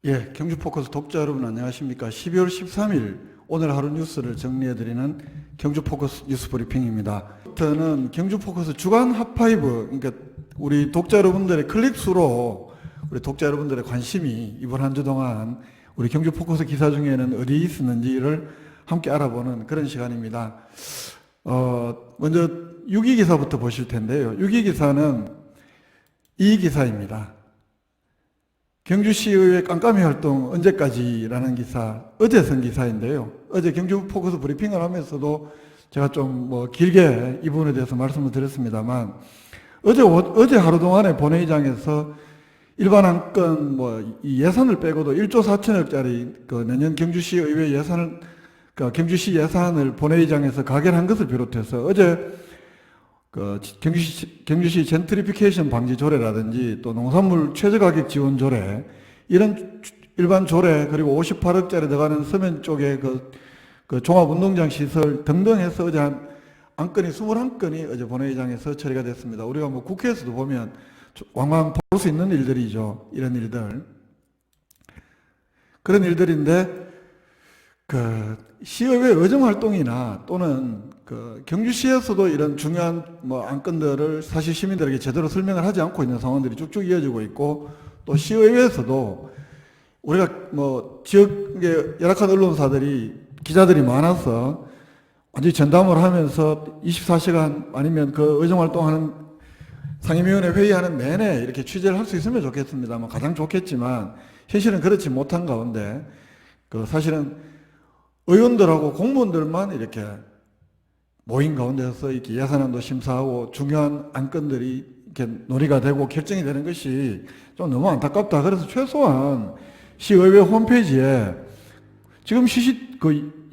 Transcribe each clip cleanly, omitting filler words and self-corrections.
예, 경주포커스 독자 여러분 안녕하십니까? 12월 13일 오늘 하루 뉴스를 정리해드리는 경주포커스 뉴스 브리핑입니다. 저는 경주포커스 주간 핫5, 그러니까 우리 독자 여러분들의 클릭수로 우리 독자 여러분들의 관심이 이번 한 주 동안 우리 경주포커스 기사 중에는 어디 있었는지를 함께 알아보는 그런 시간입니다. 먼저 6위 기사부터 보실 텐데요. 6위 기사는 이 기사입니다. 경주시의회 깜깜이 활동 언제까지라는 기사, 어제 쓴 기사인데요. 어제 경주포커스 브리핑을 하면서도 제가 좀 길게 이 부분에 대해서 말씀을 드렸습니다만, 어제 하루 동안에 본회의장에서 일반 안건 이 예산을 빼고도 1조 4천억짜리 내년 경주시의회 예산을, 경주시 예산을 본회의장에서 가결한 것을 비롯해서 어제 경주시 젠트리피케이션 방지 조례라든지 또 농산물 최저가격 지원 조례, 이런 일반 조례, 그리고 58억짜리 들어가는 서면 쪽에 종합운동장 시설 등등 해서 어제 한 안건이 21건이 어제 본회의장에서 처리가 됐습니다. 우리가 국회에서도 보면 왕왕 볼 수 있는 일들이죠. 이런 일들. 그런 일들인데, 시의회 의정활동이나 또는 경주시에서도 이런 중요한 안건들을 사실 시민들에게 제대로 설명을 하지 않고 있는 상황들이 쭉쭉 이어지고 있고, 또 시의회에서도 우리가 지역의 열악한 언론사들이, 기자들이 많아서 완전히 전담을 하면서 24시간 아니면 의정활동하는 상임위원회 회의하는 내내 이렇게 취재를 할 수 있으면 좋겠습니다만, 가장 좋겠지만 현실은 그렇지 못한 가운데 사실은 의원들하고 공무원들만 이렇게 모인 가운데서 이렇게 예산안도 심사하고 중요한 안건들이 이렇게 논의가 되고 결정이 되는 것이 좀 너무 안타깝다. 그래서 최소한 시의회 홈페이지에 지금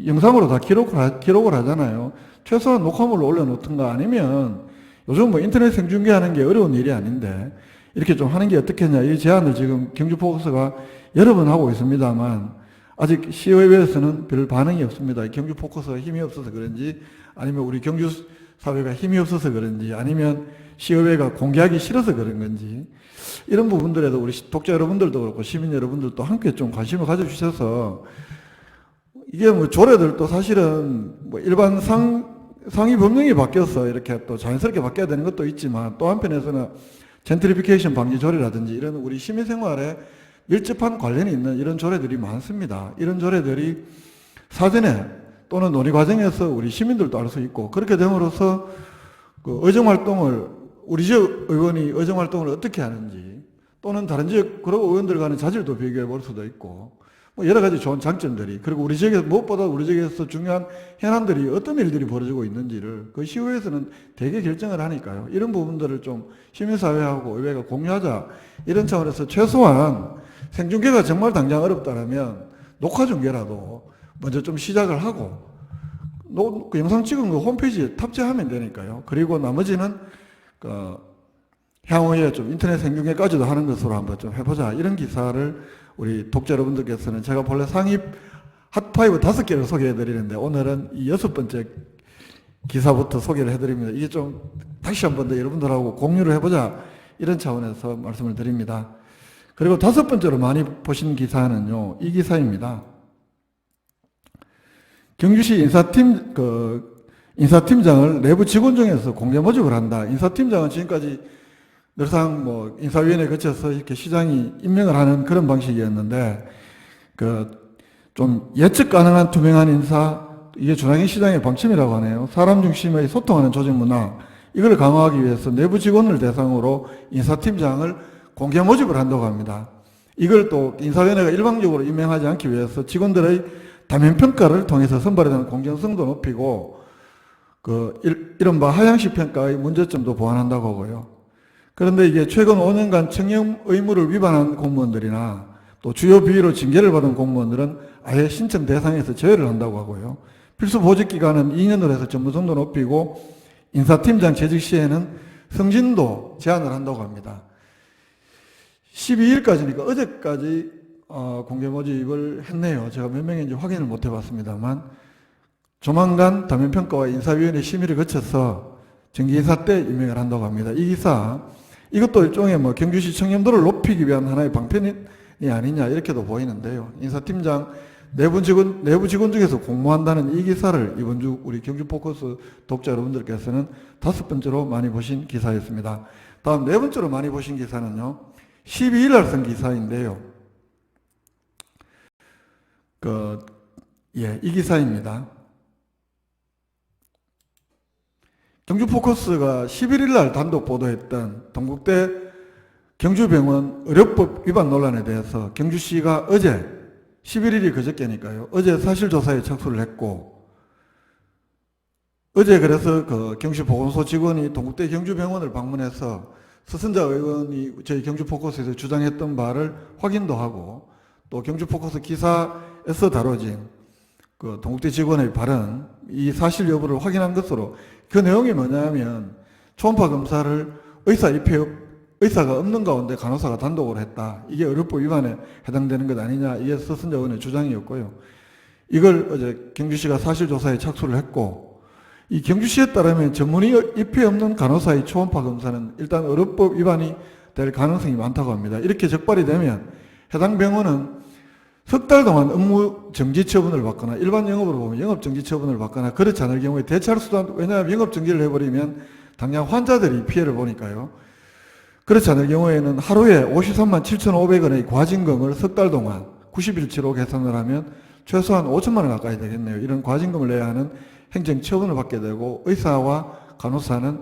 영상으로 다 기록을 하잖아요. 최소한 녹화물로 올려놓든가, 아니면 요즘 인터넷 생중계하는 게 어려운 일이 아닌데 이렇게 좀 하는 게 어떻겠냐, 이 제안을 지금 경주포커스가 여러 번 하고 있습니다만 아직 시의회에서는 별 반응이 없습니다. 경주포커스가 힘이 없어서 그런지, 아니면 우리 경주사회가 힘이 없어서 그런지, 아니면 시의회가 공개하기 싫어서 그런 건지, 이런 부분들에도 우리 독자 여러분들도 그렇고 시민 여러분들도 함께 좀 관심을 가져주셔서, 이게 조례들도 사실은 일반 상위 법령이 바뀌어서 이렇게 또 자연스럽게 바뀌어야 되는 것도 있지만, 또 한편에서는 젠트리피케이션 방지 조례라든지 이런 우리 시민생활에 밀접한 관련이 있는 이런 조례들이 많습니다. 이런 조례들이 사전에 또는 논의 과정에서 우리 시민들도 알 수 있고, 그렇게 됨으로써 의정활동을, 우리 지역 의원이 의정활동을 어떻게 하는지, 또는 다른 지역 그런 의원들 간의 자질도 비교해 볼 수도 있고, 여러 가지 좋은 장점들이, 그리고 우리 지역에서 무엇보다 우리 지역에서 중요한 현안들이 어떤 일들이 벌어지고 있는지를 시의회에서는 대개 결정을 하니까요. 이런 부분들을 좀 시민사회하고 의회가 공유하자, 이런 차원에서 최소한 생중계가 정말 당장 어렵다면 녹화 중계라도 먼저 좀 시작을 하고, 영상 찍은 거 홈페이지에 탑재하면 되니까요. 그리고 나머지는 향후에 좀 인터넷 생중계까지도 하는 것으로 한번 좀 해보자, 이런 기사를 우리 독자 여러분들께서는, 제가 본래 상입 핫5 5개를 소개해드리는데 오늘은 이 6번째 기사부터 소개를 해드립니다. 이게 좀 다시 한 번 더 여러분들하고 공유를 해보자, 이런 차원에서 말씀을 드립니다. 그리고 5번째로 많이 보신 기사는요, 이 기사입니다. 경주시 인사팀장을 내부 직원 중에서 공개 모집을 한다. 인사팀장은 지금까지 늘상 인사위원회 거쳐서 이렇게 시장이 임명을 하는 그런 방식이었는데, 좀 예측 가능한 투명한 인사, 이게 준하기 시장의 방침이라고 하네요. 사람 중심의 소통하는 조직 문화, 이걸 강화하기 위해서 내부 직원을 대상으로 인사팀장을 공개 모집을 한다고 합니다. 이걸 또 인사위원회가 일방적으로 임명하지 않기 위해서 직원들의 다면평가를 통해서 선발되는 공정성도 높이고, 이른바 하향식 평가의 문제점도 보완한다고 하고요. 그런데 이게 최근 5년간 청렴 의무를 위반한 공무원들이나 또 주요 비위로 징계를 받은 공무원들은 아예 신청 대상에서 제외를 한다고 하고요. 필수 보직 기간은 2년으로 해서 전문성도 높이고, 인사팀장 재직 시에는 승진도 제한을 한다고 합니다. 12일까지니까 어제까지 공개 모집을 했네요. 제가 몇 명인지 확인을 못 해봤습니다만, 조만간 다면평가와 인사위원회 심의를 거쳐서 정기인사 때 임명을 한다고 합니다. 이 기사, 이것도 일종의 경주시 청렴도를 높이기 위한 하나의 방편이 아니냐 이렇게도 보이는데요. 인사팀장 내부 직원 중에서 공모한다는 이 기사를 이번 주 우리 경주포커스 독자 여러분들께서는 5번째로 많이 보신 기사였습니다. 다음 4번째로 많이 보신 기사는요. 12일 날 쓴 기사인데요. 이 기사입니다. 경주포커스가 11일 날 단독 보도했던 동국대 경주병원 의료법 위반 논란에 대해서 경주시가 어제 11일이 그저께니까요. 어제 사실조사에 착수를 했고 어제 그래서 경주보건소 직원이 동국대 경주병원을 방문해서 서선자 의원이 저희 경주포커스에서 주장했던 바를 확인도 하고 또 경주포커스 기사에서 다뤄진 동국대 직원의 발언 이 사실 여부를 확인한 것으로 그 내용이 뭐냐면 초음파 검사를 의사가 없는 가운데 간호사가 단독으로 했다. 이게 의료법 위반에 해당되는 것 아니냐. 이게 서선자 의원의 주장이었고요. 이걸 어제 경주시가 사실조사에 착수를 했고 이 경주시에 따르면 전문의 입회 없는 간호사의 초음파 검사는 일단 의료법 위반이 될 가능성이 많다고 합니다. 이렇게 적발이 되면 해당 병원은 석 달 동안 업무 정지 처분을 받거나 일반 영업으로 보면 영업 정지 처분을 받거나 그렇지 않을 경우에 대체할 수도 왜냐하면 영업 정지를 해버리면 당장 환자들이 피해를 보니까요. 그렇지 않을 경우에는 하루에 53만 7,500원의 과징금을 석 달 동안 90일치로 계산을 하면 최소한 5천만 원 가까이 되겠네요. 이런 과징금을 내야 하는 행정 처분을 받게 되고 의사와 간호사는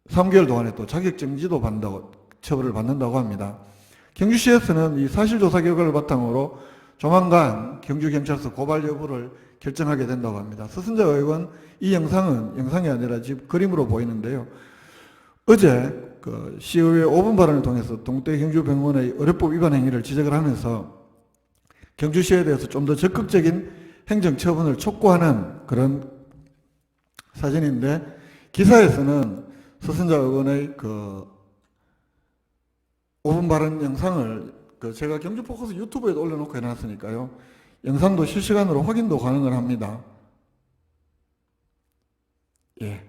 3개월 동안에 또 자격정지도 처벌을 받는다고 합니다. 경주시에서는 이 사실조사 결과를 바탕으로 조만간 경주경찰서 고발 여부를 결정하게 된다고 합니다. 서선자 의원 이 영상이 아니라 지금 그림으로 보이는데요. 어제 시의회 5분 발언을 통해서 동국대 경주병원의 의료법 위반 행위를 지적을 하면서 경주시에 대해서 좀 더 적극적인 행정처분을 촉구하는 그런 사진인데 기사에서는 서선자 의원의 5분 발언 영상을 제가 경주포커스 유튜브에도 올려놓고 해놨으니까요. 영상도 실시간으로 확인도 가능을 합니다. 예.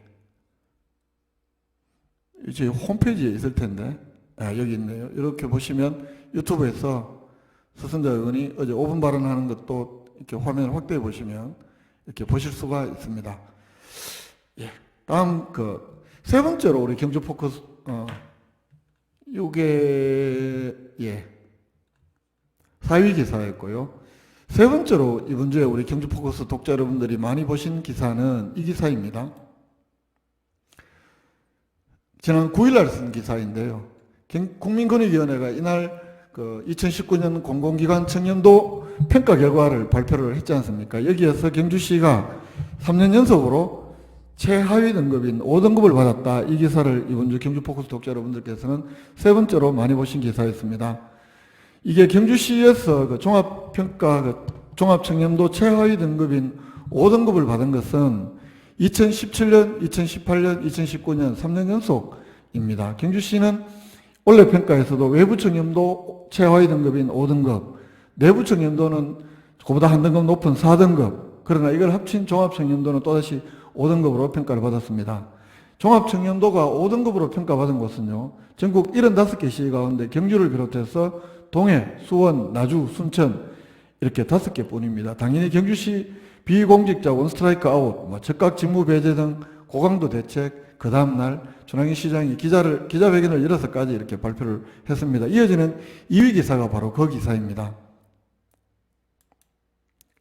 이제 홈페이지에 있을 텐데, 여기 있네요. 이렇게 보시면 유튜브에서 서선자 의원이 어제 5분 발언하는 것도 이렇게 화면을 확대해 보시면 이렇게 보실 수가 있습니다. 예. 다음 세 번째로 우리 경주포커스 이게 4위 기사였고요. 세 번째로 이번 주에 우리 경주포커스 독자 여러분들이 많이 보신 기사는 이 기사입니다. 지난 9일날 쓴 기사인데요. 국민권익위원회가 이날 2019년 공공기관 청년도 평가 결과를 발표를 했지 않습니까? 여기에서 경주시가 3년 연속으로 최하위 등급인 5등급을 받았다. 이 기사를 이번 주 경주포커스 독자 여러분들께서는 세 번째로 많이 보신 기사였습니다. 이게 경주시에서 종합평가 종합청년도 최하위 등급인 5등급을 받은 것은 2017년, 2018년, 2019년 3년 연속입니다. 경주시는 원래 평가에서도 외부 청년도 최하위 등급인 5등급, 내부 청년도는 그보다 한 등급 높은 4등급, 그러나 이걸 합친 종합청년도는 또다시 5등급으로 평가를 받았습니다. 종합청년도가 5등급으로 평가받은 곳은요, 전국 75개 시 가운데 경주를 비롯해서 동해, 수원, 나주, 순천 이렇게 5개 뿐입니다. 당연히 경주시 비공직자 원스트라이크 아웃, 즉각 직무 배제 등 고강도 대책, 그 다음날 준하기 시장이 기자회견을 열어서까지 이렇게 발표를 했습니다. 이어지는 2위 기사가 바로 그 기사입니다.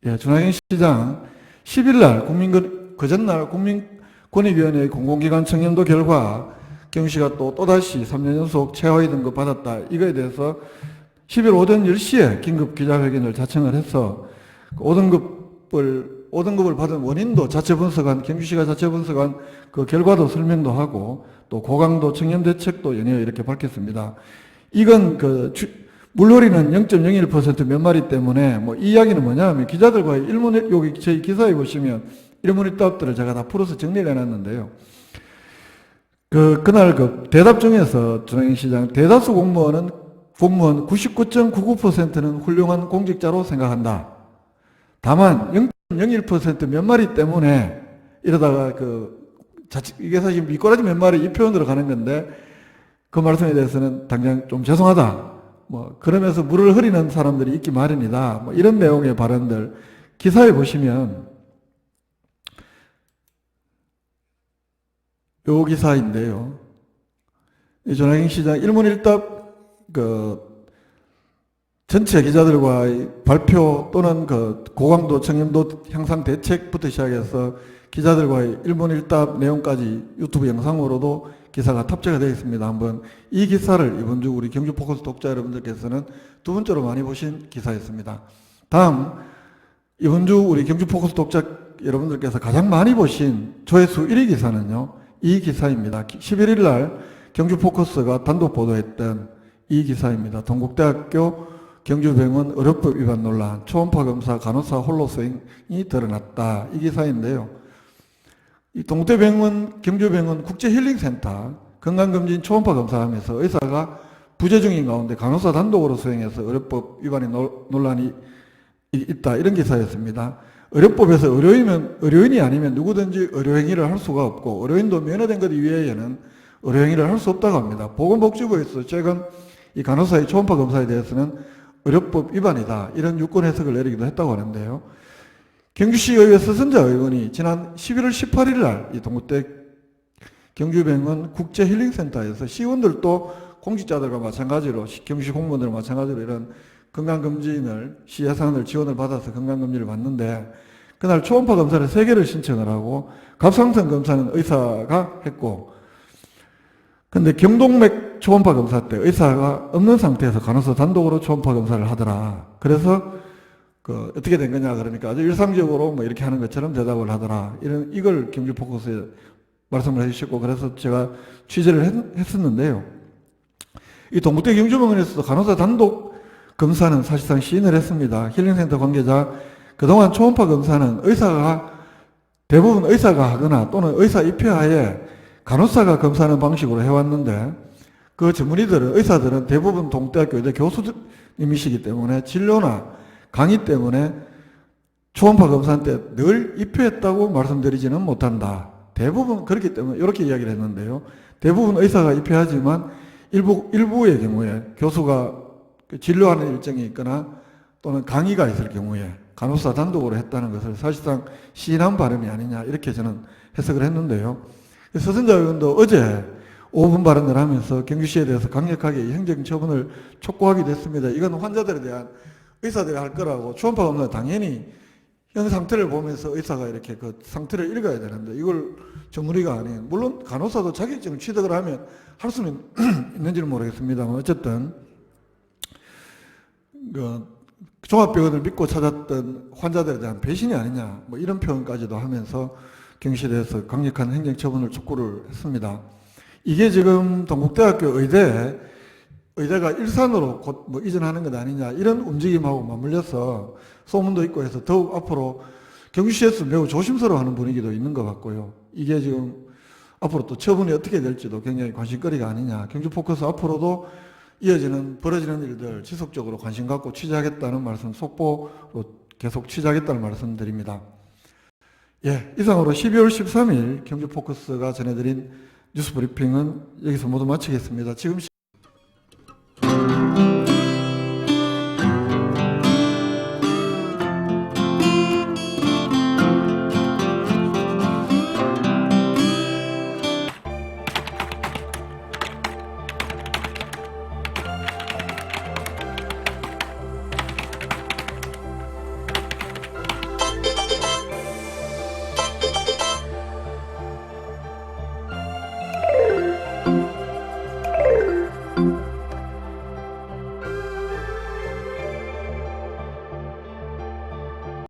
예, 준하기 시장 10일날 그전날 국민권익위원회의 공공기관 청년도 결과 경주시가 또다시 3년 연속 최하위 등급 받았다. 이거에 대해서 10일 오전 10시에 긴급 기자회견을 자청을 해서 5등급을 받은 원인도 자체 분석한, 경주시가 자체 분석한 그 결과도 설명도 하고 또 고강도 청년 대책도 연이어 이렇게 밝혔습니다. 이건 물놀이는 0.01% 몇 마리 때문에 이 이야기는 뭐냐면 기자들과의 여기 저희 기사에 보시면 일문일 답들을 제가 다 풀어서 정리를 해놨는데요. 그날 대답 중에서 준하기 시장 대다수 공무원 99.99%는 훌륭한 공직자로 생각한다. 다만 0.01% 몇 마리 때문에 이러다가 이게 사실 미꾸라지 몇 마리 이 표현으로 가는 건데 그 말씀에 대해서는 당장 좀 죄송하다. 뭐 그러면서 물을 흐리는 사람들이 있기 마련이다. 뭐 이런 내용의 발언들 기사에 보시면 요 기사인데요. 이 전화경 시장 일문일답 전체 기자들과의 발표 또는 고강도 청렴도 향상 대책부터 시작해서 기자들과의 일문일답 내용까지 유튜브 영상으로도 기사가 탑재가 되어 있습니다. 한번 이 기사를 이번 주 우리 경주 포커스 독자 여러분들께서는 두 번째로 많이 보신 기사였습니다. 다음 이번 주 우리 경주 포커스 독자 여러분들께서 가장 많이 보신 조회수 1위 기사는요. 이 기사입니다. 11일 날 경주 포커스가 단독 보도했던 이 기사입니다. 동국대학교 경주병원 의료법 위반 논란, 초음파 검사 간호사 홀로 수행이 드러났다. 이 기사인데요. 이 동국대병원 경주병원 국제힐링센터 건강검진 초음파 검사하면서 의사가 부재 중인 가운데 간호사 단독으로 수행해서 의료법 위반의 논란이 있다. 이런 기사였습니다. 의료법에서 의료인이 아니면 누구든지 의료행위를 할 수가 없고 의료인도 면허된 것 이외에는 의료행위를 할 수 없다고 합니다. 보건복지부에서 최근 이 간호사의 초음파 검사에 대해서는 의료법 위반이다. 이런 유권 해석을 내리기도 했다고 하는데요. 경주시의회 서선자 의원이 지난 11월 18일 날 이 동국대 경주병원 국제힐링센터에서 시의원들도 공직자들과 마찬가지로 경주시 공무원들과 마찬가지로 이런 건강검진을 시 예산을 지원을 받아서 건강검진을 받는데 그날 초음파 검사를 3개를 신청을 하고 갑상선 검사는 의사가 했고 근데 경동맥 초음파 검사 때 의사가 없는 상태에서 간호사 단독으로 초음파 검사를 하더라. 그래서 어떻게 된 거냐 그러니까 아주 일상적으로 뭐 이렇게 하는 것처럼 대답을 하더라. 이걸 경주 포커스에 말씀을 해주셨고 그래서 제가 취재를 했었는데요. 이 동국대 경주병원에서도 간호사 단독 검사는 사실상 시인을 했습니다. 힐링센터 관계자 그동안 초음파 검사는 대부분 의사가 하거나 또는 의사 입회하에 간호사가 검사하는 방식으로 해왔는데 그 전문의들은 의사들은 대부분 동국대학교 의대 교수님이시기 때문에 진료나 강의 때문에 초음파 검사 때 늘 입회했다고 말씀드리지는 못한다. 대부분 그렇기 때문에 이렇게 이야기를 했는데요. 대부분 의사가 입회하지만 일부의 경우에 교수가 진료하는 일정이 있거나 또는 강의가 있을 경우에 간호사 단독으로 했다는 것을 사실상 시인한 발언이 아니냐 이렇게 저는 해석을 했는데요. 서선자 의원도 어제 5분 발언을 하면서 경주시에 대해서 강력하게 행정처분을 촉구하기도 했습니다. 이건 환자들에 대한 의사들이 할 거라고 초음파 검사 당연히 현 상태를 보면서 의사가 이렇게 그 상태를 읽어야 되는데 이걸 전문의가 아닌 물론 간호사도 자격증을 취득을 하면 할 수는 있는지는 모르겠습니다만 어쨌든 종합병원을 믿고 찾았던 환자들에 대한 배신이 아니냐 뭐 이런 표현까지도 하면서 경시에 대해서 강력한 행정처분을 촉구를 했습니다. 이게 지금 동국대학교 의대가 일산으로 곧 뭐 이전하는 것 아니냐 이런 움직임하고 맞물려서 소문도 있고 해서 더욱 앞으로 경주시에서 매우 조심스러워하는 분위기도 있는 것 같고요. 이게 지금 앞으로 또 처분이 어떻게 될지도 굉장히 관심거리가 아니냐. 경주 포커스 앞으로도 벌어지는 일들 지속적으로 관심 갖고 취재하겠다는 말씀 속보로 계속 취재하겠다는 말씀 드립니다. 예, 이상으로 12월 13일 경주 포커스가 전해드린 뉴스 브리핑은 여기서 모두 마치겠습니다. 지금